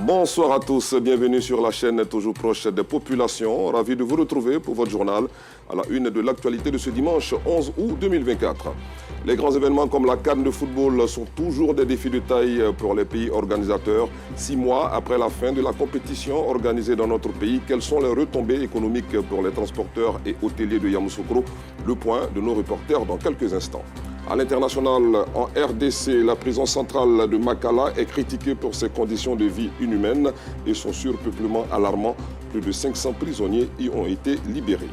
Bonsoir à tous, bienvenue sur la chaîne toujours proche des populations. Ravi de vous retrouver pour votre journal à la une de l'actualité de ce dimanche 11 août 2024. Les grands événements comme la CAN de football sont toujours des défis de taille pour les pays organisateurs. 6 mois après la fin de la compétition organisée dans notre pays, quelles sont les retombées économiques pour les transporteurs et hôteliers de Yamoussoukro? Le point de nos reporters dans quelques instants. À l'international, en RDC, la prison centrale de Makala est critiquée pour ses conditions de vie inhumaines et son surpeuplement alarmant. Plus de 500 prisonniers y ont été libérés.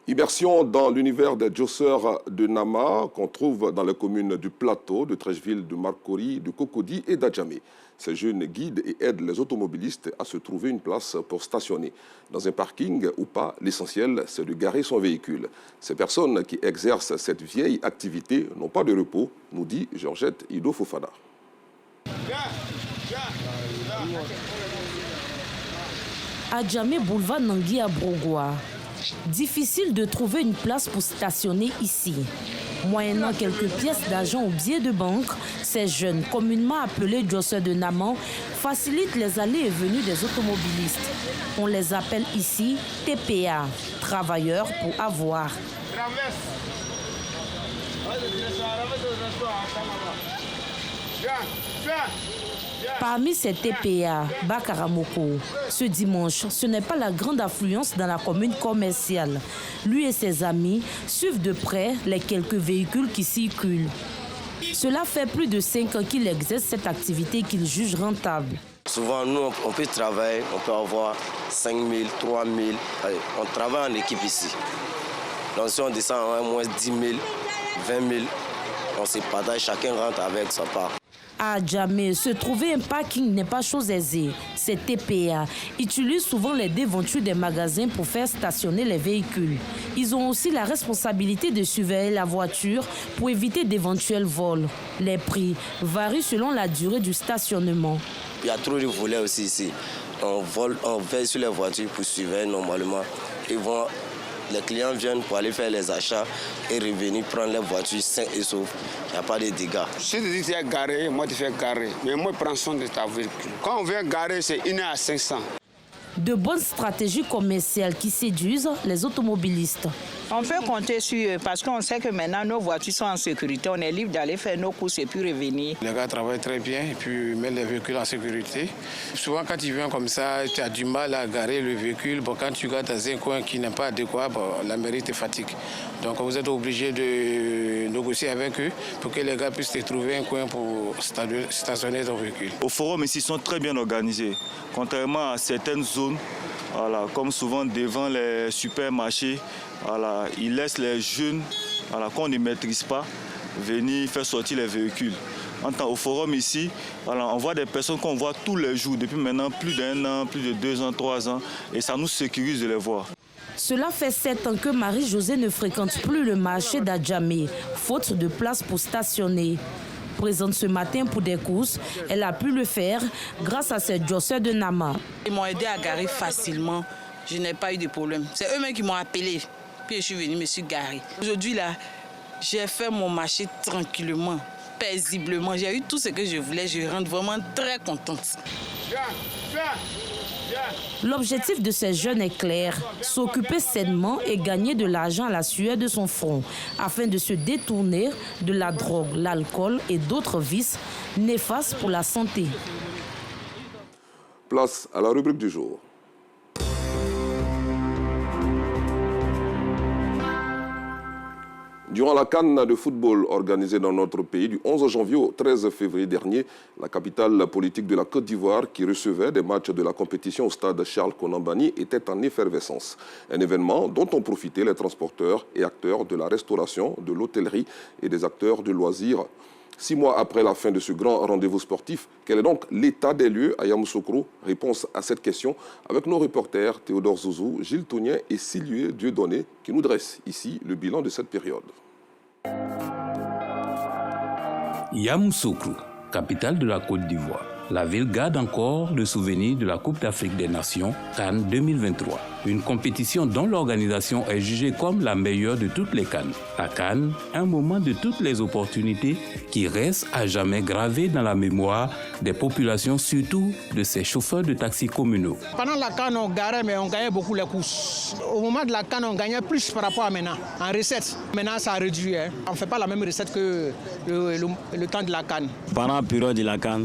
Immersion dans l'univers des djosseurs de Nama qu'on trouve dans les communes du Plateau, de Trècheville, de Marcory, de Cocody et d'Adjamé. Ces jeunes guident et aident les automobilistes à se trouver une place pour stationner. Dans un parking ou pas, l'essentiel, c'est de garer son véhicule. Ces personnes qui exercent cette vieille activité n'ont pas de repos, nous dit Georgette Ido Fofana. Adjamé, boulevard Nangui à Brogoua. Difficile de trouver une place pour stationner ici. Moyennant quelques pièces d'argent ou billets de banque, ces jeunes, communément appelés djosseurs de Naman, facilitent les allées et venues des automobilistes. On les appelle ici TPA, travailleurs pour avoir. Parmi ces TPA, Bakaramoko, ce dimanche, ce n'est pas la grande affluence dans la commune commerciale. Lui et ses amis suivent de près les quelques véhicules qui circulent. Cela fait plus de 5 ans qu'il exerce cette activité qu'il juge rentable. Souvent, nous, on peut travailler, on peut avoir 5 000, 3 000. On travaille en équipe ici. Donc si on descend à moins 10 000, 20 000, on se partage, chacun rentre avec sa part. À Adjamé, se trouver un parking n'est pas chose aisée. Ces TPA utilisent souvent les devantures des magasins pour faire stationner les véhicules. Ils ont aussi la responsabilité de surveiller la voiture pour éviter d'éventuels vols. Les prix varient selon la durée du stationnement. Il y a trop de volets aussi ici. On veille sur les voitures pour surveiller normalement. Les clients viennent pour aller faire les achats et revenir prendre les voitures sains et saufs. Il n'y a pas de dégâts. Si tu dis que tu es garé, moi tu fais garer. Mais moi je prends soin de ta véhicule. Quand on vient garer, c'est 1 à 500. De bonnes stratégies commerciales qui séduisent les automobilistes. On peut compter sur eux parce qu'on sait que maintenant nos voitures sont en sécurité. On est libre d'aller faire nos courses et puis revenir. Les gars travaillent très bien et puis mettent les véhicules en sécurité. Souvent quand tu viens comme ça, tu as du mal à garer le véhicule. Bon, quand tu gardes dans un coin qui n'est pas adéquat, la mairie te fatigue. Donc vous êtes obligé de négocier avec eux pour que les gars puissent te trouver un coin pour stationner ton véhicule. Au forum, ici, ils sont très bien organisés. Contrairement à certaines zones, voilà, comme souvent devant les supermarchés, voilà, ils laissent les jeunes qu'on ne maîtrise pas venir faire sortir les véhicules. Au forum ici, voilà, on voit des personnes qu'on voit tous les jours, depuis maintenant plus d'1 an, plus de 2 ans, 3 ans, et ça nous sécurise de les voir. Cela fait 7 ans que Marie-Josée ne fréquente plus le marché d'Adjamé, faute de place pour stationner. Présente ce matin pour des courses, elle a pu le faire grâce à ses djosseurs de Nama. Ils m'ont aidé à garer facilement, je n'ai pas eu de problème. C'est eux-mêmes qui m'ont appelé, puis je suis venue, me suis garée. Aujourd'hui, là, j'ai fait mon marché tranquillement, paisiblement. J'ai eu tout ce que je voulais, je rentre vraiment très contente. L'objectif de ces jeunes est clair, s'occuper sainement et gagner de l'argent à la sueur de son front, afin de se détourner de la drogue, l'alcool et d'autres vices néfastes pour la santé. Place à la rubrique du jour. Durant la CAN de football organisée dans notre pays du 11 janvier au 13 février dernier, la capitale politique de la Côte d'Ivoire, qui recevait des matchs de la compétition au stade Charles Konambani, était en effervescence. Un événement dont ont profité les transporteurs et acteurs de la restauration, de l'hôtellerie et des acteurs de loisirs. 6 mois après la fin de ce grand rendez-vous sportif, quel est donc l'état des lieux à Yamoussoukro? Réponse à cette question avec nos reporters Théodore Zouzou, Gilles Tounien et Sylvie Dieudonné qui nous dressent ici le bilan de cette période. Yamoussoukro, capitale de la Côte d'Ivoire. La ville garde encore le souvenir de la Coupe d'Afrique des Nations CAN 2023. Une compétition dont l'organisation est jugée comme la meilleure de toutes les CAN. La CAN, un moment de toutes les opportunités qui reste à jamais gravé dans la mémoire des populations, surtout de ces chauffeurs de taxis communaux. Pendant la CAN, on garait, mais on gagnait beaucoup les courses. Au moment de la CAN, on gagnait plus par rapport à maintenant, en recettes. Maintenant, ça a réduit. On ne fait pas la même recette que le temps de la CAN. Pendant la période de la CAN,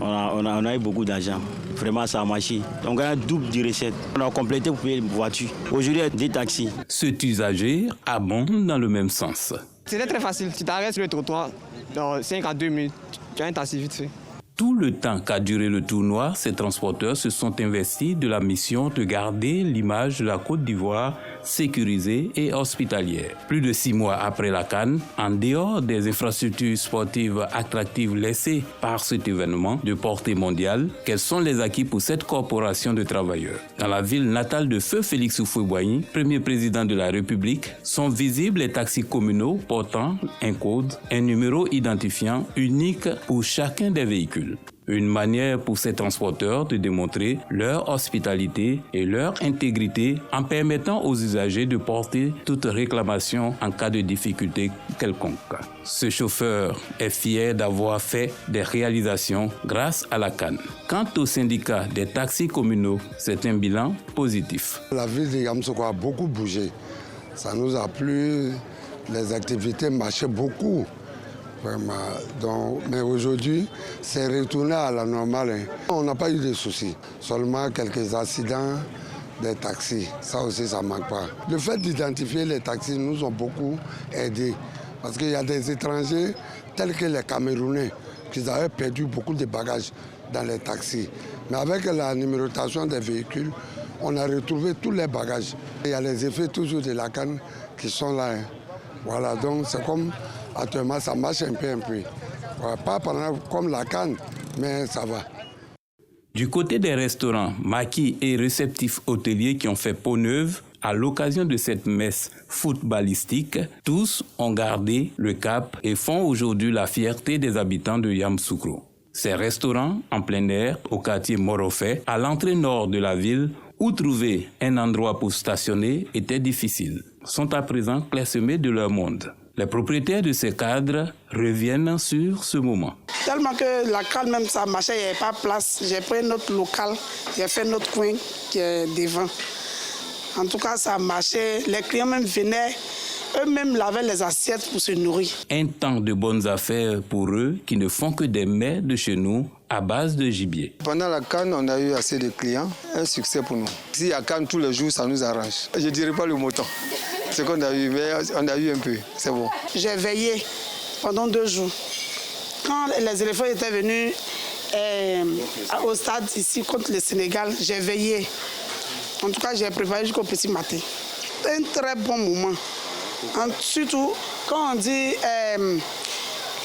on a eu beaucoup d'argent. Vraiment, ça a marché. On gagne double de recettes. On a complété pour payer une voiture. Aujourd'hui, des taxis. Cet usager abonde dans le même sens. C'était très facile. Tu t'arrêtes sur le trottoir, dans 5 à 2 minutes, tu as un taxi vite fait. Tout le temps qu'a duré le tournoi, ces transporteurs se sont investis de la mission de garder l'image de la Côte d'Ivoire sécurisée et hospitalière. Plus de 6 mois après la CAN, en dehors des infrastructures sportives attractives laissées par cet événement de portée mondiale, quels sont les acquis pour cette corporation de travailleurs? Dans la ville natale de Feu Félix Houphouët-Boigny, premier président de la République, sont visibles les taxis communaux portant un code, un numéro identifiant unique pour chacun des véhicules. Une manière pour ces transporteurs de démontrer leur hospitalité et leur intégrité en permettant aux usagers de porter toute réclamation en cas de difficulté quelconque. Ce chauffeur est fier d'avoir fait des réalisations grâce à la CAN. Quant au syndicat des taxis communaux, c'est un bilan positif. La ville de Yamoussoukro a beaucoup bougé. Ça nous a plu, les activités marchaient beaucoup. Vraiment. Donc, mais aujourd'hui, c'est retourné à la normale. On n'a pas eu de soucis, seulement quelques accidents des taxis. Ça aussi, ça ne manque pas. Le fait d'identifier les taxis nous ont beaucoup aidés. Parce qu'il y a des étrangers tels que les Camerounais qui avaient perdu beaucoup de bagages dans les taxis. Mais avec la numérotation des véhicules, on a retrouvé tous les bagages. Il y a les effets toujours de la CAN qui sont là. Voilà, donc c'est comme actuellement ça marche un peu. Voilà, pas comme la CAN, mais ça va. Du côté des restaurants, maquis et réceptifs hôteliers qui ont fait peau neuve, à l'occasion de cette messe footballistique, tous ont gardé le cap et font aujourd'hui la fierté des habitants de Yamoussoukro. Ces restaurants en plein air, au quartier Morofé, à l'entrée nord de la ville, où trouver un endroit pour stationner était difficile, sont à présent clairsemés de leur monde. Les propriétaires de ces cadres reviennent sur ce moment. Tellement que la CAN même ça marchait, il n'y avait pas de place. J'ai pris notre local, j'ai fait notre coin qui est devant. En tout cas, ça marchait. Les clients même venaient, eux-mêmes lavaient les assiettes pour se nourrir. Un temps de bonnes affaires pour eux qui ne font que des mets de chez nous à base de gibier. Pendant la CAN, on a eu assez de clients, un succès pour nous. Si il y a CAN tous les jours, ça nous arrange. Je ne dirais pas le mouton. Ce qu'on a eu, mais on a eu un peu, c'est bon. J'ai veillé pendant 2 jours. Quand les éléphants étaient venus au stade ici contre le Sénégal, j'ai veillé. En tout cas, j'ai préparé jusqu'au petit matin. C'était un très bon moment. Surtout, quand on dit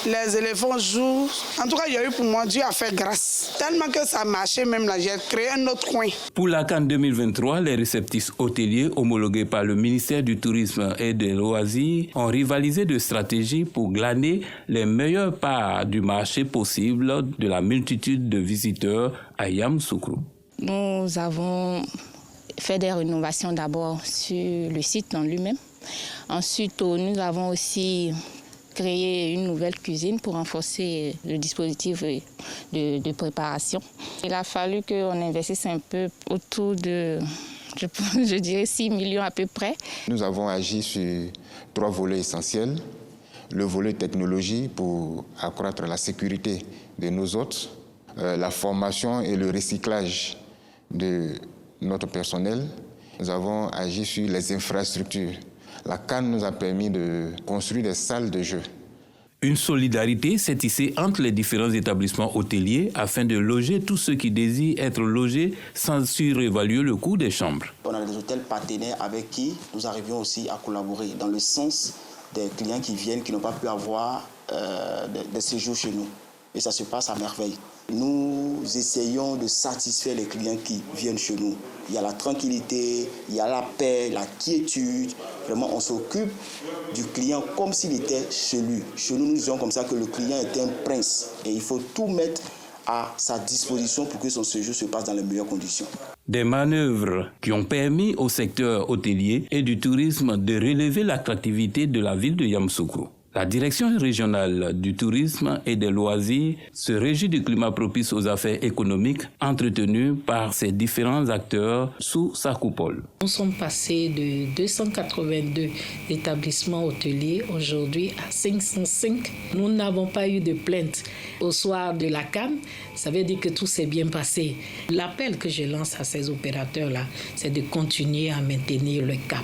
les éléphants jouent, en tout cas, il y a eu pour moi, Dieu a fait grâce. Tellement que ça marchait même là, j'ai créé un autre coin. Pour la CAN 2023, les réceptifs hôteliers homologués par le ministère du Tourisme et des Loisirs ont rivalisé de stratégies pour glaner les meilleures parts du marché possible de la multitude de visiteurs à Yamoussoukro. Nous avons fait des rénovations d'abord sur le site en lui-même. Ensuite, nous avons aussi créé une nouvelle cuisine pour renforcer le dispositif de préparation. Il a fallu qu'on investisse un peu autour de, je dirais, 6 millions à peu près. Nous avons agi sur 3 volets essentiels. Le volet technologie pour accroître la sécurité de nos hôtes, la formation et le recyclage de notre personnel. Nous avons agi sur les infrastructures. La CAN nous a permis de construire des salles de jeu. Une solidarité s'est tissée entre les différents établissements hôteliers afin de loger tous ceux qui désirent être logés sans surévaluer le coût des chambres. On a des hôtels partenaires avec qui nous arrivons aussi à collaborer dans le sens des clients qui viennent, qui n'ont pas pu avoir des séjours chez nous. Et ça se passe à merveille. Nous essayons de satisfaire les clients qui viennent chez nous. Il y a la tranquillité, il y a la paix, la quiétude. Vraiment, on s'occupe du client comme s'il était chez lui. Chez nous, nous disons comme ça que le client est un prince. Et il faut tout mettre à sa disposition pour que son séjour se passe dans les meilleures conditions. Des manœuvres qui ont permis au secteur hôtelier et du tourisme de relever l'attractivité de la ville de Yamoussoukro. La direction régionale du tourisme et des loisirs se réjouit du climat propice aux affaires économiques entretenu par ces différents acteurs sous sa coupole. Nous sommes passés de 282 établissements hôteliers aujourd'hui à 505. Nous n'avons pas eu de plainte au soir de la CAN. Ça veut dire que tout s'est bien passé. L'appel que je lance à ces opérateurs-là, c'est de continuer à maintenir le cap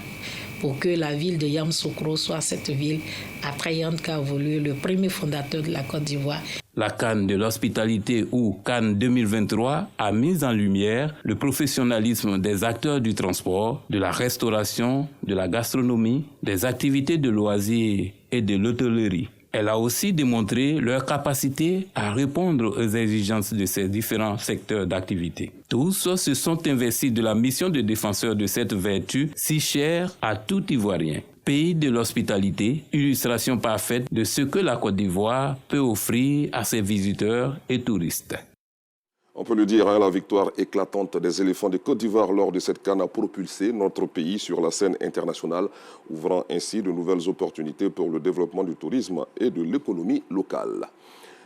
pour que la ville de Yamoussoukro soit cette ville attrayante qu'a voulu le premier fondateur de la Côte d'Ivoire. La Cannes de l'hospitalité ou Cannes 2023 a mis en lumière le professionnalisme des acteurs du transport, de la restauration, de la gastronomie, des activités de loisirs et de l'hôtellerie. Elle a aussi démontré leur capacité à répondre aux exigences de ces différents secteurs d'activité. Tous se sont investis de la mission de défenseur de cette vertu si chère à tout Ivoirien. Pays de l'hospitalité, illustration parfaite de ce que la Côte d'Ivoire peut offrir à ses visiteurs et touristes. On peut le dire, la victoire éclatante des éléphants de Côte d'Ivoire lors de cette CAN a propulsé notre pays sur la scène internationale, ouvrant ainsi de nouvelles opportunités pour le développement du tourisme et de l'économie locale.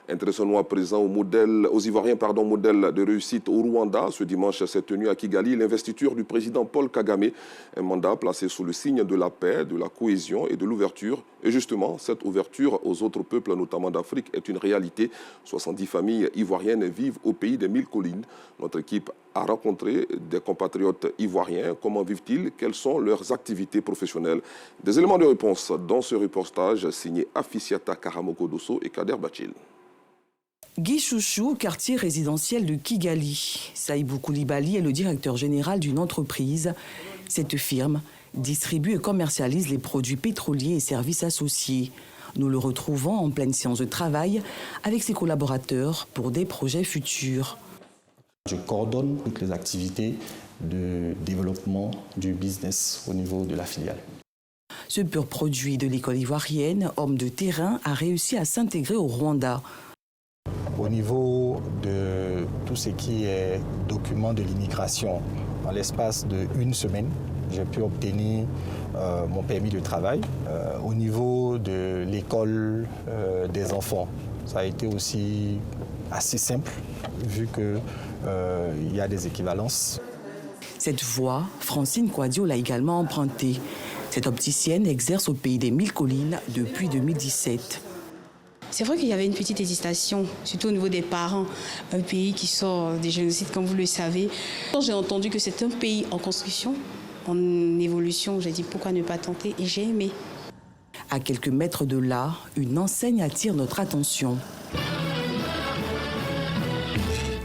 Intéressons-nous à présent aux Ivoiriens, modèle de réussite au Rwanda. Ce dimanche s'est tenu à Kigali l'investiture du président Paul Kagame, un mandat placé sous le signe de la paix, de la cohésion et de l'ouverture. Et justement, cette ouverture aux autres peuples, notamment d'Afrique, est une réalité. 70 familles ivoiriennes vivent au pays des 1000 collines. Notre équipe a rencontré des compatriotes ivoiriens. Comment vivent-ils? Quelles sont leurs activités professionnelles? Des éléments de réponse dans ce reportage signé Afisiata Karamoko Dosso et Kader Bachil. Guy Chouchou, quartier résidentiel de Kigali. Saïbou Koulibaly est le directeur général d'une entreprise. Cette firme distribue et commercialise les produits pétroliers et services associés. Nous le retrouvons en pleine séance de travail avec ses collaborateurs pour des projets futurs. Je coordonne toutes les activités de développement du business au niveau de la filiale. Ce pur produit de l'école ivoirienne, homme de terrain, a réussi à s'intégrer au Rwanda. Au niveau de tout ce qui est documents de l'immigration, en l'espace d'une semaine, j'ai pu obtenir mon permis de travail. Au niveau de l'école des enfants, ça a été aussi assez simple, vu qu'il y a des équivalences. Cette voie, Francine Kouadio l'a également empruntée. Cette opticienne exerce au pays des 1000 collines depuis 2017. C'est vrai qu'il y avait une petite hésitation, surtout au niveau des parents. Un pays qui sort des génocides, comme vous le savez. Quand j'ai entendu que c'est un pays en construction, en évolution, j'ai dit pourquoi ne pas tenter, et j'ai aimé. À quelques mètres de là, une enseigne attire notre attention.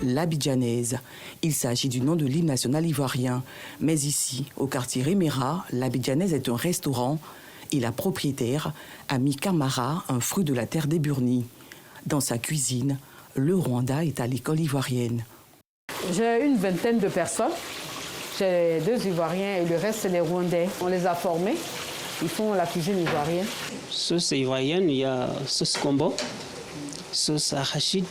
L'Abidjanaise. Il s'agit du nom de l'hymne national ivoirien. Mais ici, au quartier Réméra, l'Abidjanaise est un restaurant et la propriétaire a mis Camara, un fruit de la terre des Burnis. Dans sa cuisine, le Rwanda est à l'école ivoirienne. J'ai une vingtaine de personnes. J'ai 2 Ivoiriens et le reste, c'est les Rwandais. On les a formés. Ils font la cuisine ivoirienne. Sauce ivoirienne, il y a sauce combo, sauce arachide,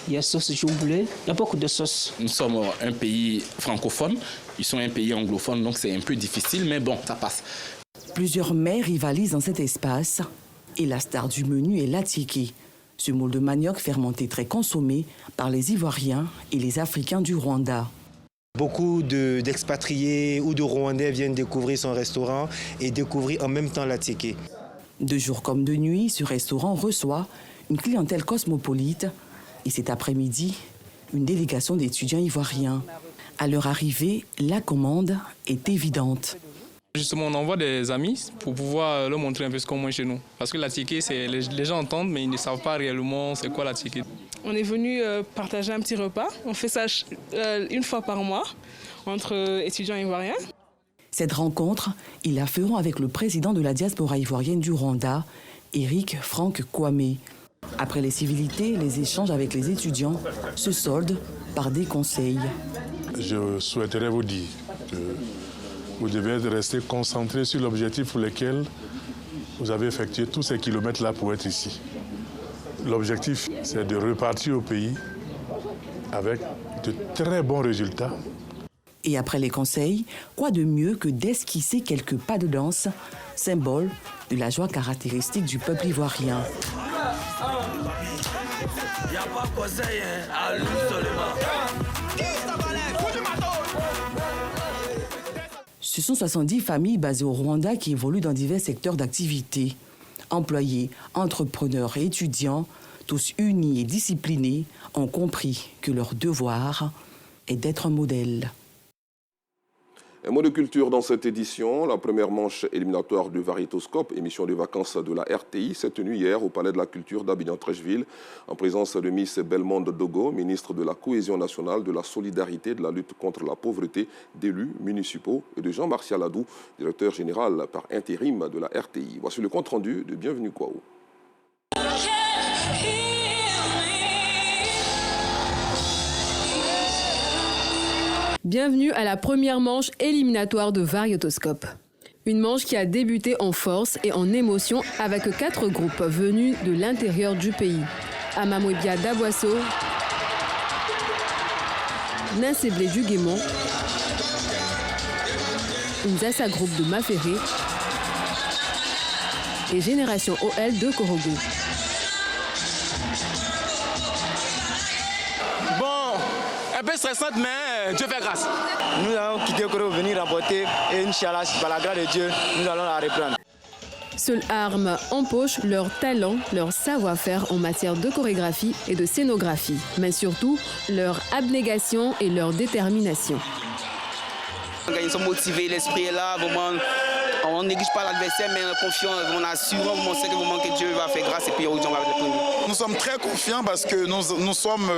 il y a sauce joublé. Il y a beaucoup de sauces. Nous sommes un pays francophone. Ils sont un pays anglophone, donc c'est un peu difficile, mais bon, ça passe. Plusieurs mets rivalisent dans cet espace et la star du menu est l'attiéké, ce moule de manioc fermenté très consommé par les Ivoiriens et les Africains du Rwanda. Beaucoup d'expatriés ou de Rwandais viennent découvrir son restaurant et découvrir en même temps l'attiéké. De jour comme de nuit, ce restaurant reçoit une clientèle cosmopolite et cet après-midi, une délégation d'étudiants ivoiriens. À leur arrivée, la commande est évidente. Justement, on envoie des amis pour pouvoir leur montrer un peu ce qu'on mange chez nous. Parce que l'attiéké, les gens entendent, mais ils ne savent pas réellement c'est quoi l'attiéké. On est venu partager un petit repas. On fait ça une fois par mois entre étudiants ivoiriens. Cette rencontre, ils la feront avec le président de la diaspora ivoirienne du Rwanda, Eric Franck Kwame. Après les civilités, les échanges avec les étudiants se soldent par des conseils. Je souhaiterais vous dire que vous devez rester concentré sur l'objectif pour lequel vous avez effectué tous ces kilomètres-là pour être ici. L'objectif, c'est de repartir au pays avec de très bons résultats. Et après les conseils, quoi de mieux que d'esquisser quelques pas de danse, symbole de la joie caractéristique du peuple ivoirien. Ce sont 70 familles basées au Rwanda qui évoluent dans divers secteurs d'activité. Employés, entrepreneurs et étudiants, tous unis et disciplinés, ont compris que leur devoir est d'être un modèle. Un mot de culture dans cette édition. La première manche éliminatoire du Variétoscope, émission de vacances de la RTI, s'est tenue hier au Palais de la Culture d'Abidjan-Trècheville, en présence de Miss Belmondo Dogo, ministre de la Cohésion nationale, de la solidarité, de la lutte contre la pauvreté, d'élus municipaux, et de Jean-Martial Adou, directeur général par intérim de la RTI. Voici le compte-rendu de Bienvenue Kwao. Bienvenue à la première manche éliminatoire de Variétoscope. Une manche qui a débuté en force et en émotion avec 4 groupes venus de l'intérieur du pays. Amamwebia d'Aboisseau, Ninseblé du Guémont, Nzassa Group de Maféré et Génération OL de Korogo. Un peu stressante, mais Dieu fait grâce. Nous allons quitter Koro, venir remporter et Inch'Allah, par la grâce de Dieu, nous allons la reprendre. Seule arme en poche, leur talent, leur savoir-faire en matière de chorégraphie et de scénographie, mais surtout leur abnégation et leur détermination. Ils sont motivés, l'esprit est là, vraiment. On ne néglige pas l'adversaire, mais on est confiant, on assure, on sait que Dieu va faire grâce et puis aujourd'hui on va le prendre. Nous sommes très confiants parce que nous sommes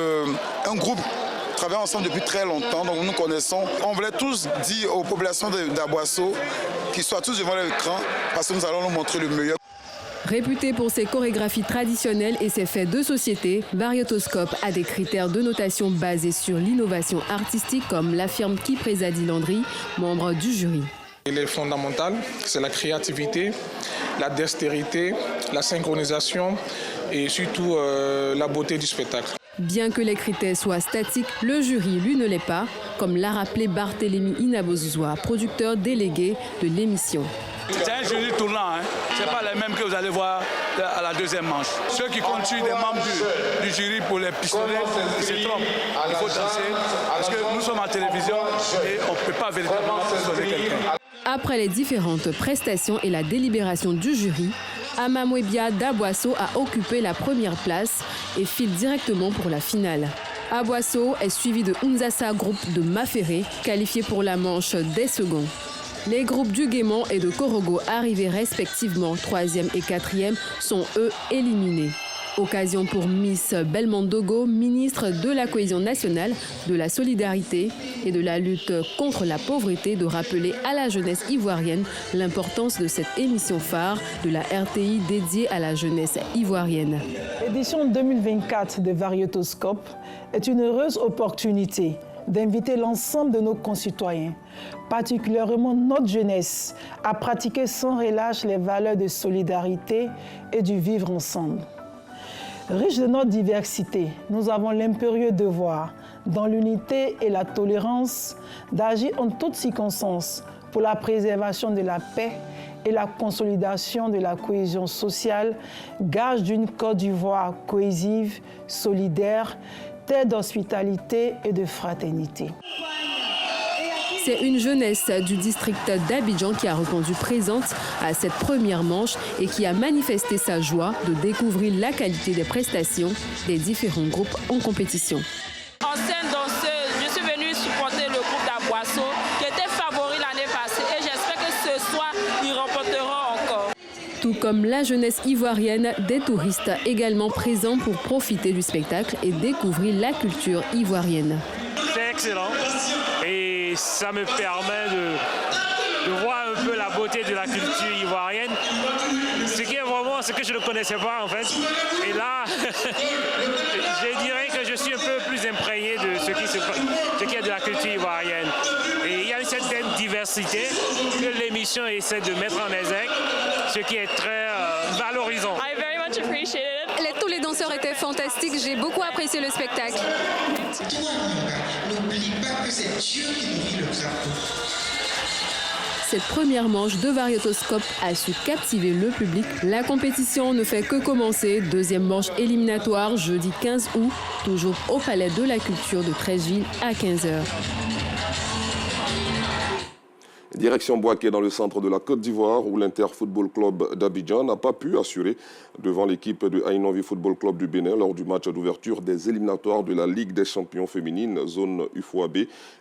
un groupe qui travaille ensemble depuis très longtemps, donc nous connaissons. On voulait tous dire aux populations d'Aboisseau qu'ils soient tous devant l'écran parce que nous allons nous montrer le meilleur. Réputé pour ses chorégraphies traditionnelles et ses faits de société, Variétoscope a des critères de notation basés sur l'innovation artistique, comme l'affirme Kiprezadi Landry, membre du jury. Il est fondamental, c'est la créativité, la dextérité, la synchronisation et surtout la beauté du spectacle. Bien que les critères soient statiques, le jury, lui, ne l'est pas, comme l'a rappelé Barthélémy Inabozoua, producteur délégué de l'émission. C'est un jury tournant, hein. Ce n'est pas les mêmes que vous allez voir à la deuxième manche. Ceux qui constituent des membres du jury pour les pistolets, ils se trompent. Il faut danser parce que nous sommes en télévision et on ne peut pas véritablement pistoler quelqu'un. Après les différentes prestations et la délibération du jury, Amamwebia d'Aboisseau a occupé la première place et file directement pour la finale. Aboisseau est suivi de Nzassa Group de Maféré, qualifié pour la manche des seconds. Les groupes du Guémont et de Korogo, arrivés respectivement 3e et 4e, sont eux éliminés. Occasion pour Miss Belmondo Dogo, ministre de la Cohésion nationale, de la solidarité et de la lutte contre la pauvreté, de rappeler à la jeunesse ivoirienne l'importance de cette émission phare de la RTI dédiée à la jeunesse ivoirienne. L'édition 2024 de Variétoscope est une heureuse opportunité d'inviter l'ensemble de nos concitoyens, particulièrement notre jeunesse, à pratiquer sans relâche les valeurs de solidarité et du vivre ensemble. Riche de notre diversité, nous avons l'impérieux devoir, dans l'unité et la tolérance, d'agir en toutes circonstances pour la préservation de la paix et la consolidation de la cohésion sociale, gage d'une Côte d'Ivoire cohésive, solidaire, terre d'hospitalité et de fraternité. C'est une jeunesse du district d'Abidjan qui a répondu présente à cette première manche et qui a manifesté sa joie de découvrir la qualité des prestations des différents groupes en compétition. Ancienne danseuse, je suis venue supporter le groupe d'Aboisseau qui était favori l'année passée et j'espère que ce soir, ils remporteront encore. Tout comme la jeunesse ivoirienne, des touristes également présents pour profiter du spectacle et découvrir la culture ivoirienne. C'est excellent et ça me permet de voir un peu la beauté de la culture ivoirienne, ce qui est vraiment ce que je ne connaissais pas en fait. Et là, je dirais que je suis un peu plus imprégné de ce qui est de la culture ivoirienne. Et il y a une certaine diversité que l'émission essaie de mettre en exergue, ce qui est très valorisant. I very much Tous les danseurs étaient fantastiques, j'ai beaucoup apprécié le spectacle. Toi, n'oublie pas que c'est Dieu qui nourrit le crapaud. Cette première manche de variotoscope a su captiver le public. La compétition ne fait que commencer. Deuxième manche éliminatoire, jeudi 15 août, toujours au Palais de la Culture de Treichville à 15h. Direction Boaké dans le centre de la Côte d'Ivoire où l'Inter Football Club d'Abidjan n'a pas pu assurer devant l'équipe de Aïnovi Football Club du Bénin lors du match d'ouverture des éliminatoires de la Ligue des champions féminines, zone UFOAB.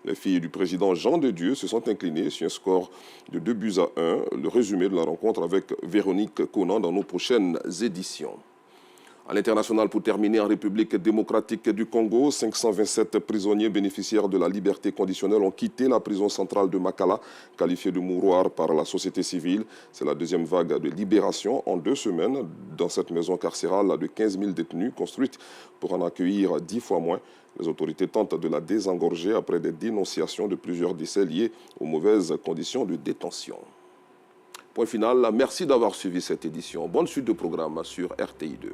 Les filles du président Jean de Dieu se sont inclinées sur un score de 2-1. Le résumé de la rencontre avec Véronique Conan dans nos prochaines éditions. À l'international, pour terminer, en République démocratique du Congo, 527 prisonniers bénéficiaires de la liberté conditionnelle ont quitté la prison centrale de Makala, qualifiée de mouroir par la société civile. C'est la deuxième vague de libération en 2 semaines dans cette maison carcérale de 15 000 détenus, construite pour en accueillir 10 fois moins. Les autorités tentent de la désengorger après des dénonciations de plusieurs décès liés aux mauvaises conditions de détention. Point final, merci d'avoir suivi cette édition. Bonne suite de programme sur RTI2.